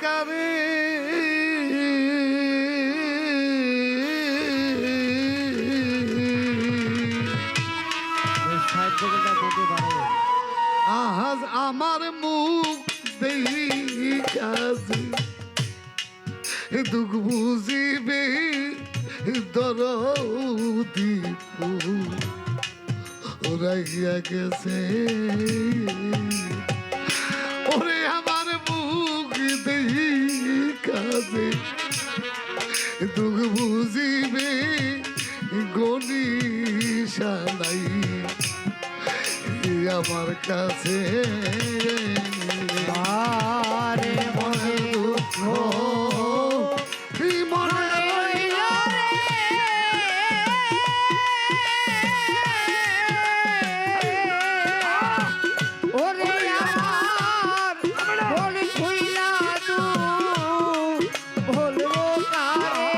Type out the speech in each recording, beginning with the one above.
কারে আজ আমার মুখ দেই কাজে দুঃখ বুঝিবে দরদি রাইয়া গেছে ওরে আমার মুখ দেই কাজে দুঃখ বুঝিবে গনিশা নাই আমার কাছে আরে মনে দুঃখ মনে ওরে আমার বলি খুইলা তু বলবো কারে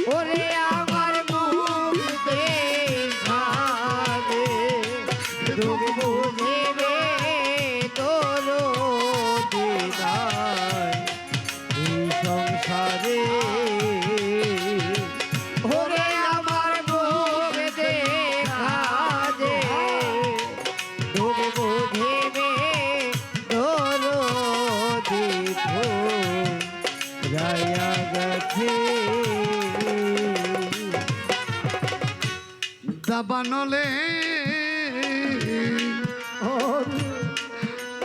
ওরে আমার মুখ দেখাবে দুঃখ বুঝিবে তোর দিদার এই সংসারে ওরে আমার মুখ দেখা দে দুঃখ বুঝিবে তোর দিত রায়া গেছে দাবানলে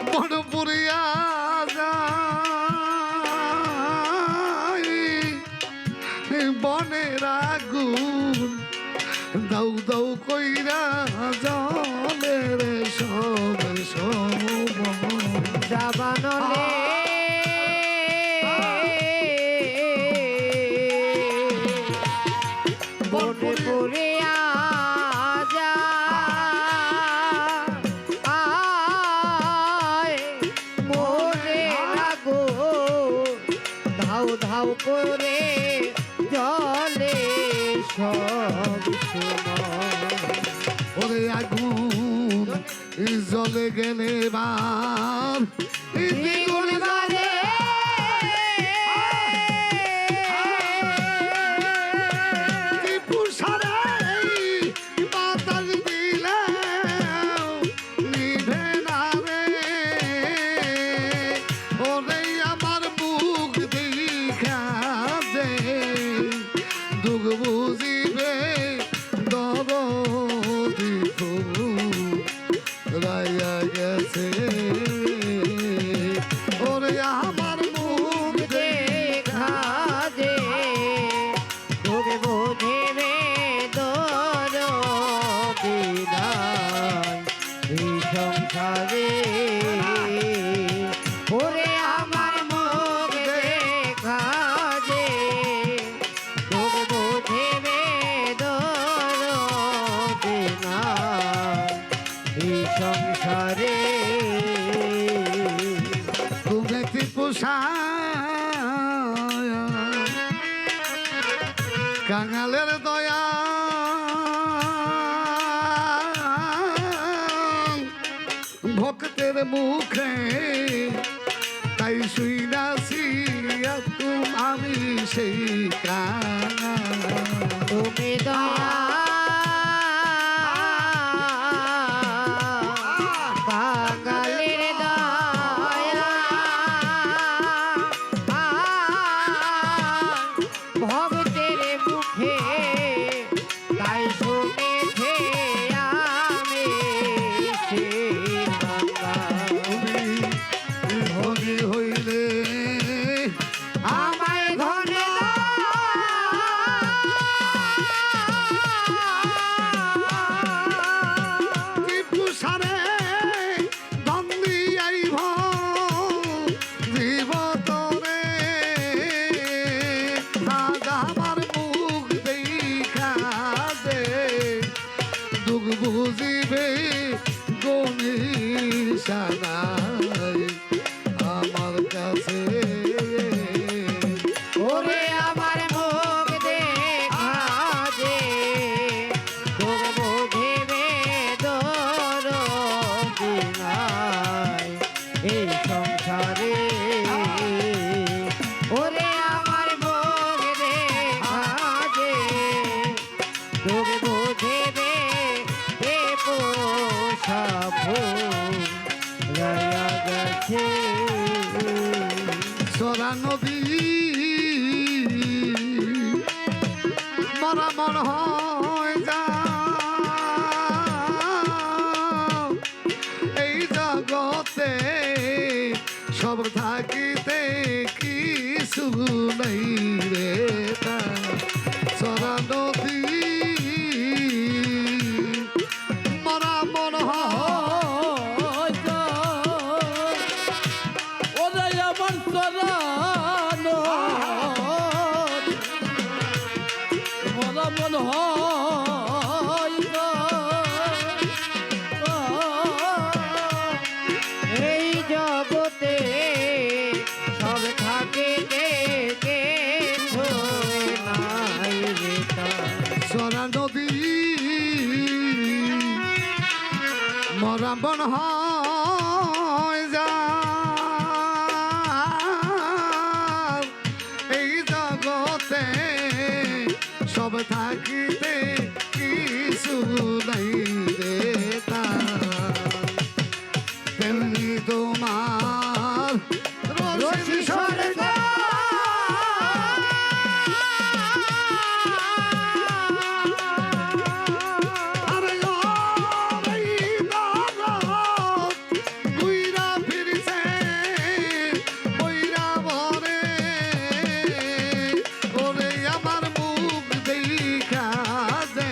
মন পুরিয়া যায় বনের আগুন দাউ দাউ কইরা জলে রে সব সব দাবানলে বনে পড়ে আয় মোরে লাগো ধাউ ধাউ করে জলে সব সময় ওরে আগুন জলে গেলে বার দ্বিগুণ বারে বাতাস দিলে নিভে না রে ওরে আমার মুখ দেখা যে দুঃখ বুঝিবে দরদি রাইয়া গেছে ওরে আমার মুখ দেখা দে তোকে বোঝেবে দর দিদার এই সংসারে ওরে আমার মুখ দেখা দে তোকে বোঝেবে দর দিদার এই সংসারে তুমি কি পোষা কাঙালের দয়া ভক্তের মুখে তাই শুইনাছি আমি সেই কাঙা তুমি দয়া বাঙালির দয়া ভক্তের মুখে তাই শুনেছে আমি সে ভোগী হইলে আমায় ঘনে সারে বন্দি আইভ জীবতরে আজ আমার মুখ দেখা দে দুঃখ বুঝিবে গনিশা নাই আমার কাছে ওরে আমার মুখ দেখা দে তোর বুঝিবে দর দিনাই এই সংসারে সরা নদী মরা মন হয় যা এই জগতে সব থাকিতে কিছু নাই রে তা সরা নদী মরা মন হয় ওরে আমার চরানো মরা মন হয় এই জগতে সব থাকে দেখে নাই রে তা সরা নদী মরা বন হয় যা এই জগতে সব থাকিতে কিছু নাই রে তা তেমনি তোমার রশি সরকার আরে ও এই দরদ ঘুইরা ফিরছে বইরা ভরে ওরে আমার মুখ দেখা দে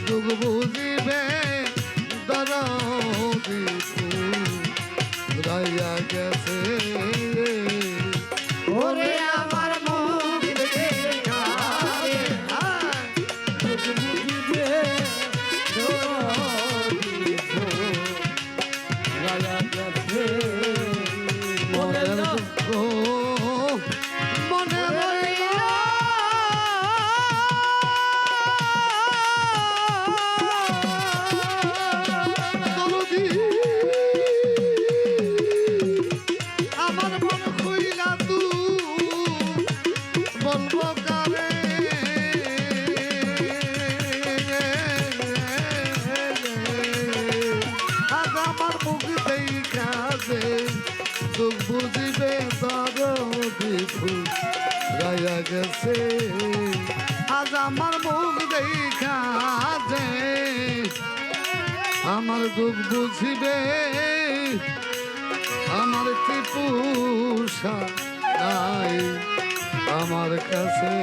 দুঃখ বুঝিবে দরদি রাইয়া গেছে ওরে আমার মুখ দেখা দে বুঝিবে রায়া গেছে মনের দুঃখ মনে রইল দরদি আমার মন খুইলা তু বলবো কারে আজ আমার মুখ দেখা দে দুঃখ বুঝিবে দরদি ফুল রায়া গেছে আজ আমার মুখ দেখা দে আমার দুঃখ বুঝিবে আমার টিপুষা নাই আমার কাছে